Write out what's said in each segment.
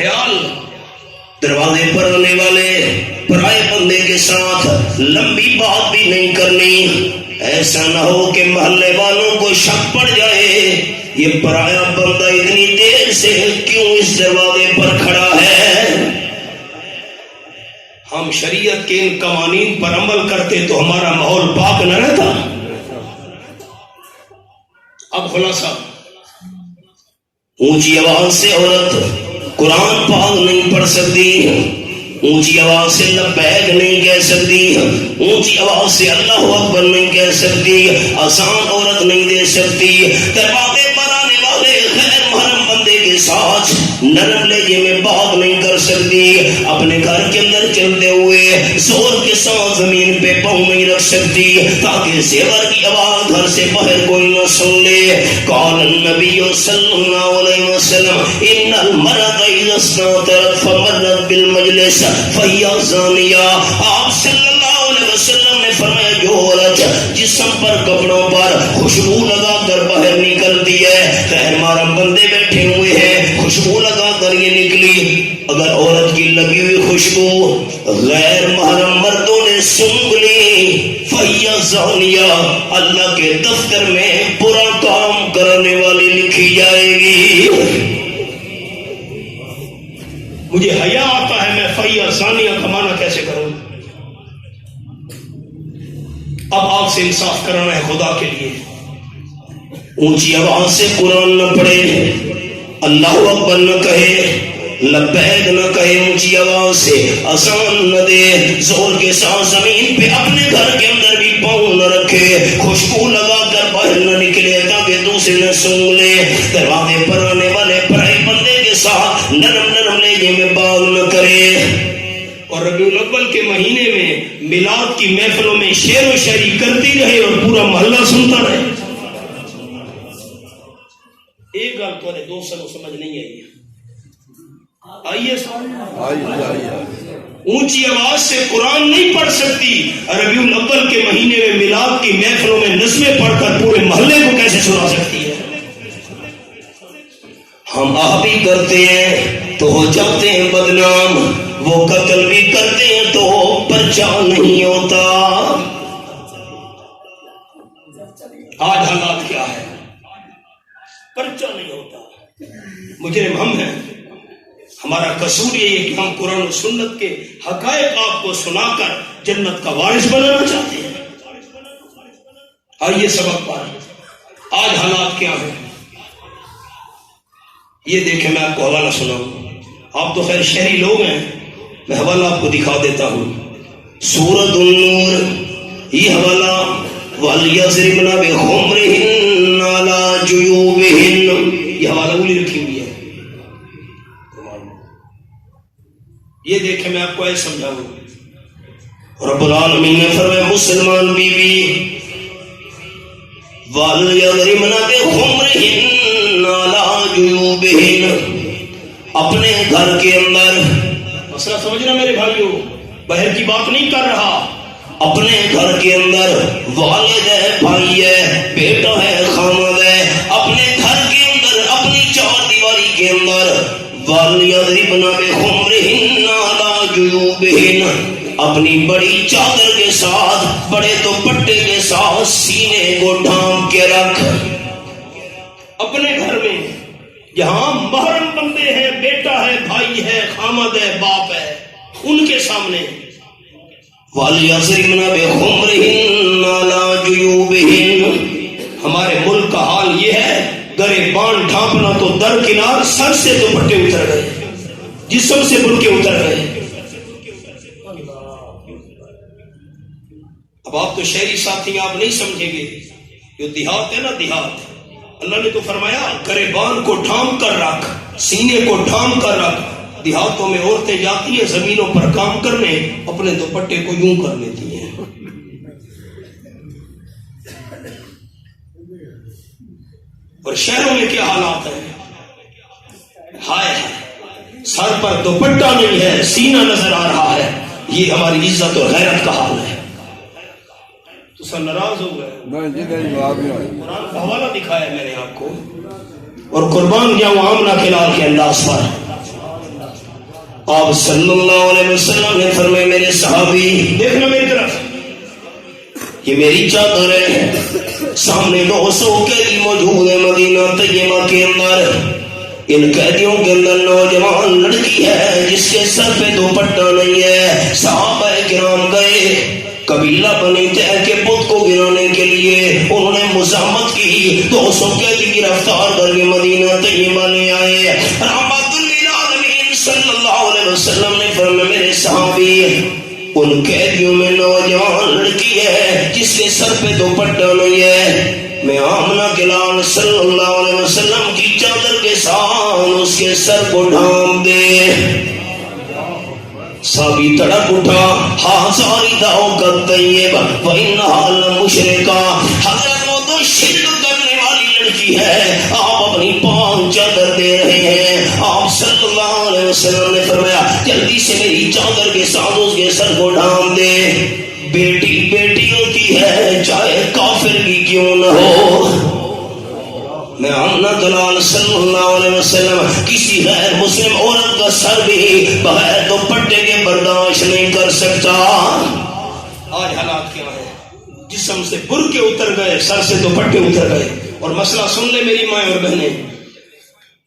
خیال دروازے پر آنے والے پرائے بندے کے ساتھ لمبی بات بھی نہیں کرنی. ایسا نہ ہو کہ محلے والوں کو شک پڑ جائے یہ پرایا بندہ اتنی دیر سے کیوں اس دروازے پر کھڑا ہے. ہم شریعت کے ان قوانین پر عمل کرتے تو ہمارا ماحول پاک نہ رہتا. اب خلاصہ، اونچی آواز سے عورت قرآن پاک نہیں پڑھ سکتی، اونچی آواز سے لبیک نہیں کہہ سکتی، اونچی آواز سے اللہ اکبر نہیں کہہ سکتی، آسان عورت نہیں دے سکتی. دروازے پر آنے والے غیر محرم بندے کے ساتھ نرم لہجے میں بات نہیں کر سکتی. اپنے گھر کے اندر چلتے ہوئے زور کے ساتھ زمین پہ پاؤں نہیں رکھ سکتی تاکہ زیور کی آواز گھر سے باہر کوئی نہ سن لے. قال النبی صلی اللہ علیہ وسلم ان المرأة اذا استطرت فمرت بالمجلس فہی زانیہ. آپ صلی اللہ علیہ وسلم نے فرمایا جو عورت جسم پر کپڑوں پر خوشبو لگا کر باہر نکلتی ہے، غیر محرم بندے بیٹھے ہوئے ہیں، خوشبو لگا کر یہ نکلی، اگر عورت کی لگی ہوئی خوشبو غیر محرم مردوں نے سونگھ لی فہی زانیہ، اللہ کے دفتر میں برا کام کرنے والی لکھی جائے گی. مجھے حیا آتا ہے، میں فہی زانیہ کا معنی کیسے کروں؟ اب آپ سے انصاف کرنا ہے خدا کے لیے. اونچی آواز سے قرآن نہ پڑھے، اللہ اکبر نہ کہے، لبیک نہ کہے، اونچی آواز سے اذان نہ دے، زور کے ساتھ زمین پہ اپنے گھر کے اندر بھی پاؤں نہ رکھے، خوشبو لگا کر باہر نہ نکلے تاکہ دوسرے نہ سونگھ لے. دروازے پر آنے والے پرائے بندے کے ساتھ نرم نرم لہجے میں بات نہ کرے. اور ربیع الاول کے مہینے میں میلاد کی محفلوں میں شعر و شاعری کرتی رہے اور پورا محلہ سنتا رہے. ایک گل تو دوستوں کو سمجھ نہیں آئی ہے. آئیے اونچی آواز سے قرآن نہیں پڑھ سکتی، ربیع الاول کے مہینے میں میلاد کی محفلوں میں نظمیں پڑھ کر پورے محلے کو کیسے سنا سکتی ہے؟ ہم آپ بھی کرتے ہیں تو ہو جاتے ہیں بدنام، وہ قتل بھی کرتے ہیں تو پرچہ نہیں ہوتا. آج حالات کیا ہے؟ پرچہ نہیں ہوتا. مجرم ہم ہیں. ہمارا قصور یہ ہے کہ ہم قرآن و سنت کے حقائق آپ کو سنا کر جنت کا وارث بنانا چاہتے ہیں. آئیے سبق پر. آج حالات کیا ہیں یہ دیکھیں. میں آپ کو حوالہ سناؤں. آپ تو خیر شہری لوگ ہیں، میں حوالہ آپ کو دکھا دیتا ہوں. سورۃ النور یہ حوالہ وَلْيَضْرِبْنَ بِخُمُرِهِنَّ عَلَىٰ جُيُوبِهِنَّ یہ حوالہ اولی رکھی ہوئی ہے. یہ دیکھیں میں آپ کو ایسے سمجھاؤں. رب العالمین نے فرمایا مسلمان بیوی وَلْيَضْرِبْنَ بِخُمُرِهِنَّ عَلَىٰ جُيُوبِهِنَّ اپنے گھر کے اندر، مسئلہ سمجھنا میرے بھائیوں، باہر کی بات نہیں کر رہا. اپنے گھر کے اندر والد ہے، بھائی ہے، بیٹا ہے، خامد ہے، اپنے گھر کے اندر اپنی چار دیواری کے اندر وَلْيَضْرِبْنَ بِخُمُرِهِنَّ عَلَىٰ جُيُوبِهِنَّ اپنی بڑی چادر کے ساتھ، بڑے دوپٹے کے ساتھ سینے کو ڈھانپ کے رکھ. اپنے گھر میں جہاں محرم بندے ہیں، بیٹا ہے، بھائی ہے، خامد ہے، باپ ہے، ان کے سامنے وَلْيَضْرِبْنَ بِخُمُرِهِنَّ عَلَىٰ جُيُوبِهِنَّ. ہمارے ملک کا حال یہ ہے، گریبان ڈھانپنا تو درکنار، سر سے دوپٹے اتر گئے، جسم سے برقعے اتر گئے. اب آپ تو شہری ساتھی آپ نہیں سمجھیں گے. جو دیہات ہے نا، دیہات، اللہ نے تو فرمایا گریبان کو ڈھانپ کر رکھ، سینے کو ڈھانپ کر رکھ. دیہاتوں میں عورتیں جاتی ہیں زمینوں پر کام کرنے، اپنے دوپٹے کو یوں کر لیتی ہیں. اور شہروں میں کیا حالات ہیں؟ ہائے سر پر دوپٹہ نہیں ہے، سینہ نظر آ رہا ہے. یہ ہماری عزت اور غیرت کا حال ہے. تو سر ناراض ہو گئے. قرآن کا حوالہ دکھایا میں نے آپ کو، اور قربان جاؤں آمنہ کے لال کے انداز پر. آپ صلی اللہ علیہ وسلم نے فرمایا میرے صحابی دیکھنا میری طرف، یہ میری چادر ہے، سامنے 200 قیدی موجود ہے مدینہ طیبہ کے اندر، ان قیدیوں کے اندر نوجوان لڑکی ہے جس کے سر پہ دوپٹہ نہیں ہے۔ صحابہ کرام گئے قبیلہ بنی طے کے بت کو گرانے کے لیے، انہوں نے مزاحمت کی، 200 قیدی گرفتار کر کے مدینہ طیبہ لے آئے۔ رحمت للعالمین صلی اللہ علیہ وسلم نے فرمایا میرے صحابی ان قیدیوں میں نوجوان لڑکی ہے جس کے سر پہ دوپٹہ نہیں ہے، میں آمنہ کے لال صلی اللہ علیہ وسلم کی چادر کے ساتھ اس کے سر کو ڈھانپ دے۔ صحابی تڑپ اٹھا، ہازاری داؤ کا طیب وَإِنَّهَا لَمُشْرِكَةٌ، حضرت وہ تو شرک کرنے والی لڑکی ہے، آپ اپنی پاک چادر دے رہے ہیں۔ آپ صلی اللہ علیہ وسلم نے فرمایا جلدی سے میری چادر کے ساتھ اس کے سر کو ڈھانپ دے۔ بیٹی بیٹی ہوتی ہے چاہے کافر کی کیوں نہ ہو۔ میں آمنہ دلال صلی اللہ علیہ وسلم کسی غیر مسلم عورت کا سر بھی بغیر دوپٹے کے برداشت نہیں کر سکتا۔ آج حالات کیا ہے، جسم سے برقعے اتر گئے، سر سے دوپٹے اتر گئے، اور مسئلہ سن لے میری مائیں اور بہنیں۔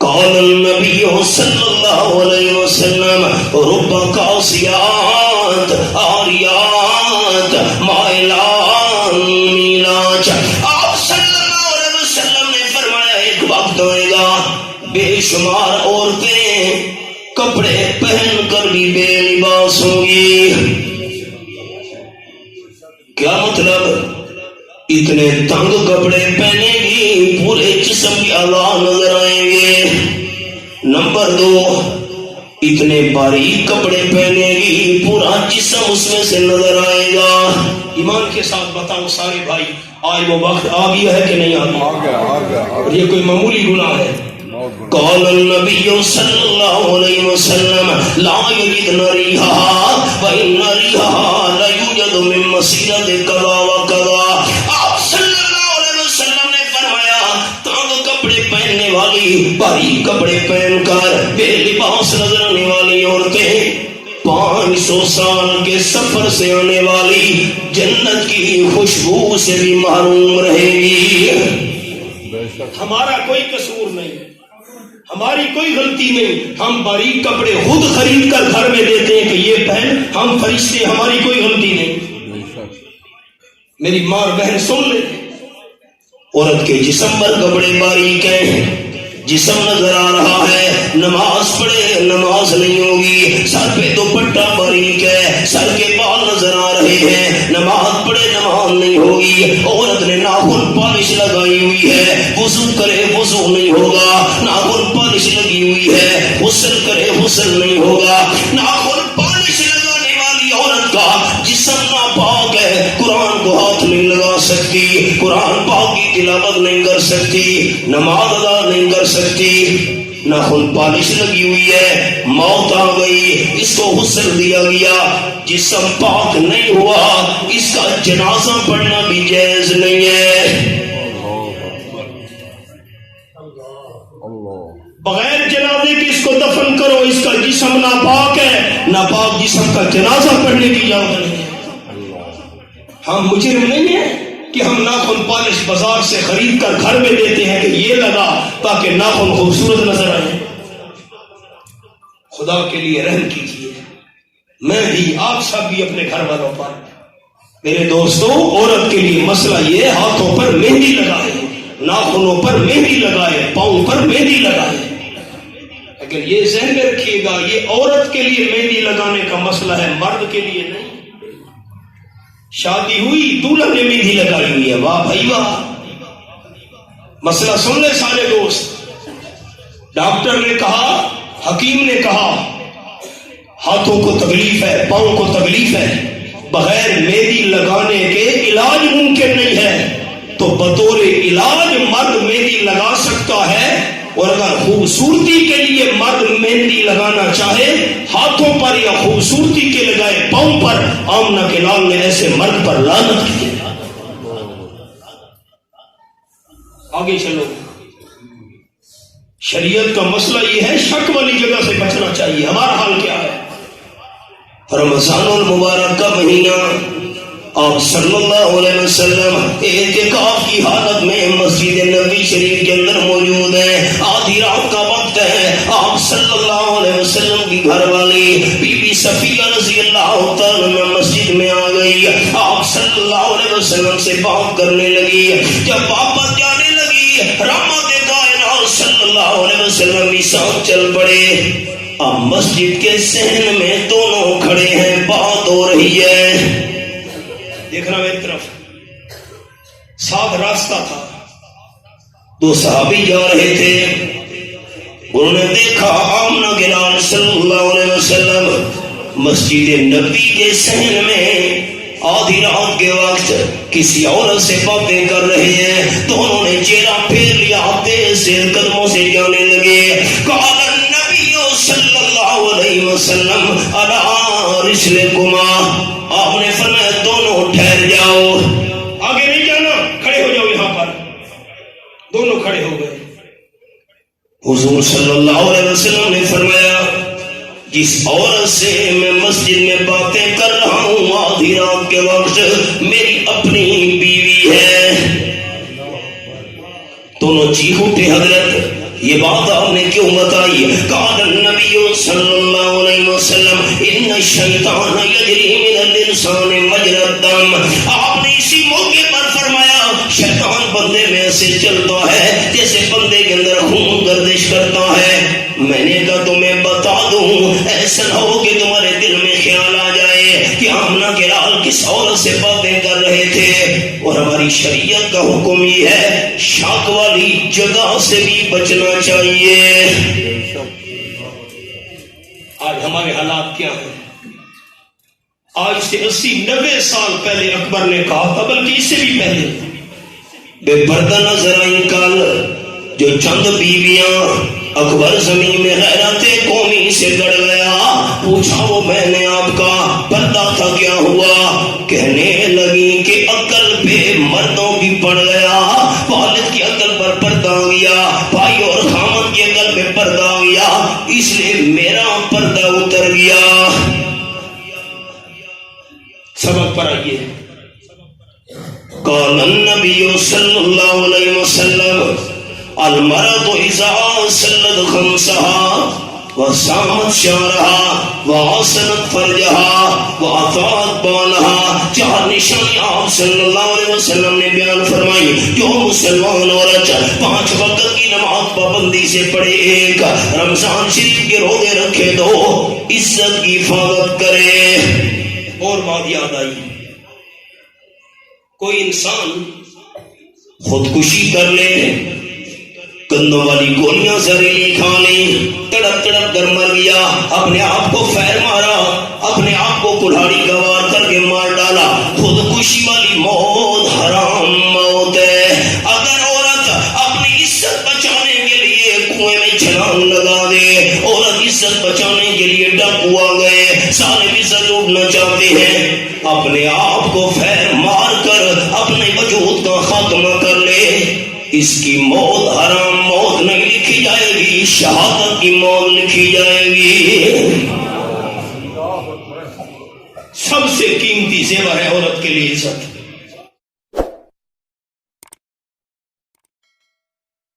قال النبی صلی اللہ علیہ وسلم رب قاسیات عاریات مائلات میلات، آپ صلی اللہ علیہ وسلم نے فرمایا ایک وقت آئے گا بے شمار عورتیں کپڑے پہن کر بھی بے لباس ہوں گی۔ کیا مطلب؟ اتنے تنگ کپڑے پہنے گی پورے جسم کے اعضاء نظر آئیں گے۔ نمبر 2، اتنے باریک کپڑے پہنے گی پورا جسم اس میں سے نظر آئے گا۔ ایمان کے ساتھ بتاؤ سارے بھائی، آج وہ وقت آ گیا ہے کہ نہیں آ گیا؟ اور یہ کوئی معمولی گناہ ہے؟ قال النبی صلی اللہ علیہ وسلم لا یجدن ریحها وان ریحها لا یوجد من مسیرۃ کذا وکذا۔ آپ صلی اللہ علیہ وسلم نے فرمایا تنگ کپڑے پہننے والی، بھاری کپڑے پہن کر بے لباس نظر آنے والی عورتیں 500 سال کے سفر سے آنے والی جنت کی خوشبو سے بھی محروم رہے گی۔ ہمارا کوئی قصور نہیں، ہماری کوئی غلطی نہیں، ہم باریک کپڑے خود خرید کر گھر میں دیتے ہیں کہ یہ پہن، ہم فرشتے، ہماری کوئی غلطی نہیں۔ میری ماں اور بہن سن لے، عورت کے جسم پر کپڑے باریک ہیں، جسم نظر آ رہا ہے، نماز پڑھے نماز نہیں ہوگی، سر پہ دوپٹہ باریک ہے، سر کے بال نظر آ رہے ہیں، نماز پڑھے نماز نہیں ہوگی، عورت نے ناخن پالش لگائی ہوئی ہے، وضو کرے وضو نہیں ہوگا، ناخن پالش لگی ہوئی ہے، غسل کرے غسل نہیں ہوگا، ناخن پالش لگانے والی عورت کا جسم ناپاک ہے، قرآن کو ہاتھ نہیں لگا سکتی، قرآن پاک کی تلاوت نہیں کر سکتی، نماز ادا نہیں کر سکتی، ناخن پالش لگی ہوئی ہے، موت آ گئی، اس کو غسل دیا گیا، جسم پاک نہیں ہوا، اس کا جنازہ پڑھنا بھی جائز نہیں ہے۔ بغیر جنازے کے اس کو دفن کرو، اس کا جسم ناپاک ہے، ناپاک جسم کا جنازہ پڑھنے کی اجازت نہیں ہے۔ ہم مجرم نہیں ہیں کہ ہم ناخن پالش بازار سے خرید کر گھر میں دیتے ہیں کہ یہ لگا تاکہ ناخن خوبصورت نظر آئے۔ خدا کے لیے رحم کیجیے، میں بھی آپ سب بھی اپنے گھر والوں پر۔ میرے دوستوں، عورت کے لیے مسئلہ یہ ہاتھوں پر مہندی لگائے، ناخنوں پر مہندی لگائے، پاؤں پر مہندی لگائے، لیکن یہ ذہن میں رکھیے گا یہ عورت کے لیے مہندی لگانے کا مسئلہ ہے، مرد کے لیے نہیں۔ شادی ہوئی دولہا نے مہندی لگائی ہوئی ہے، واہ بھائی واہ۔ مسئلہ سن لے سارے دوست، ڈاکٹر نے کہا، حکیم نے کہا ہاتھوں کو تکلیف ہے، پاؤں کو تکلیف ہے، بغیر مہندی لگانے کے علاج ممکن نہیں ہے، تو بطور علاج مرد مہندی لگا سکتا ہے، اور اگر خوبصورتی کے لیے مرد مہندی لگانا چاہے ہاتھوں پر یا خوبصورتی کے لگائے پاؤں پر، آمنہ کے لال نے ایسے مرد پر لعنت کی۔ آگے چلو، شریعت کا مسئلہ یہ ہے، شک والی جگہ سے بچنا چاہیے۔ ہمارا حال کیا ہے؟ رمضان المبارک کا مہینہ، آپ صلی اللہ علیہ وسلم اعتکاف کی حالت میں مسجد نبوی شریف کے اندر موجود ہیں. آدھی رات کا وقت ہے. آپ صلی اللہ علیہ وسلم کی گھر والی بی بی صفیہ رضی اللہ تعالیٰ عنہ مسجد میں آ گئی. آپ صلی اللہ علیہ وسلم سے بات کرنے لگی. جب واپس جانے لگی، رحمت کائنات صلی اللہ علیہ وسلم بھی ساتھ چل پڑے. اب مسجد کے صحن میں دونوں کھڑے ہیں، بات ہو رہی ہے. دیکھنا میری طرف، ساتھ راستہ تھا، دو صحابی جا رہے تھے. انہوں نے دیکھا آمنہ کے لال صلی اللہ علیہ وسلم مسجد نبی کے صحن میں آدھی رات کے وقت کسی عورت سے باتیں کر رہے ہیں. تو انہوں نے چہرہ پھیر لیا، تیز سے قدموں سے جانے لگے. قال النبی صلی اللہ علیہ وسلم علی رسلکما، آپ نے فرمایا دونوں ٹھہر جاؤ، آگے نہیں جانا، کھڑے ہو جاؤ یہاں پر. دونوں کھڑے ہو گئے. حضور صلی اللہ علیہ وسلم نے فرمایا جس عورت سے میں مسجد میں باتیں کر رہا ہوں آدھی رات کے وقت میری اپنی بیوی ہے. دونوں چیخ اٹھے، حضرت یہ بات آپ نے کیوں بتائی؟ قال النبی صلی اللہ علیہ وسلم ان الشیطان یجری من الانسان مجرى الدم. آپ نے اسی موقع پر فرمایا شیطان بندے میں ایسے چلتا ہے جیسے بندے کے اندر خون گردش کرتا ہے. میں نے کہا تمہیں بتا دوں، ایسا نہ ہو کہ تمہارے دل میں خیال آ جائے کہ آمنہ کے لال کس عورت سے باتیں کر رہے تھے. اور ہماری شریعت کا حکم یہ ہے شک والی جگہ سے بھی بچنا چاہیے. آج ہمارے حالات کیا ہیں؟ آج سے 80-90 سال پہلے اکبر نے کہا تھا، بلکہ اس سے بھی پہلے، بے پردہ نظر آئیں کل جو چند بیویاں اکبر زمین میں غیرت قومی سے گڑ گیا. پوچھا وہ میں نے آپ کا پردہ تھا کیا ہوا؟ کہنے لگی کہ عقل پہ مردوں کی پڑ گیا، والد کی عقل پر پردہ آ گیا، بھائی اور خامد کی عقل پہ پردہ آ گیا، اس لیے میرا پردہ اتر گیا. سبق پر آئیے. قال النبی صلی اللہ علیہ وسلم المرأة اذا سلت خمسها وصامت شعرها وحسنت فرجها واطاعت بالها. 4 نشانی آپ صلی اللہ علیہ وسلم نے بیان فرمائی. جو مسلمان عورت 5 وقت کی نماز پابندی سے پڑھے، 1 رمضان شریف کے روزے رکھے، 2 عزت کی حفاظت کرے. اور بات یاد آئی، کوئی انسان خودکشی کر لے، کندوں والی گولیاں زہریلی کھا لی، تڑپ تڑپ کر مر گیا، اپنے آپ کو فیر مارا، اپنے آپ کو کلہاڑی گوار کر کے مار ڈالا. خودکشی والی موت حرام موت ہے. اگر عورت اپنی عزت بچانے کے لیے کنویں میں چھلانگ لگا دے، عورت عزت بچانے کے لیے ڈاکو آ گئے، سارے عزت لوٹنا چاہتے ہیں، اپنے آپ کو فیر مار کر اپنے وجود کا خاتمہ کر لے، اس کی موت حرام موت نہیں لکھی جائے گی، شہادت کی موت لکھی جائے گی. سب سے قیمتی زیور ہے عورت کے لیے عزت.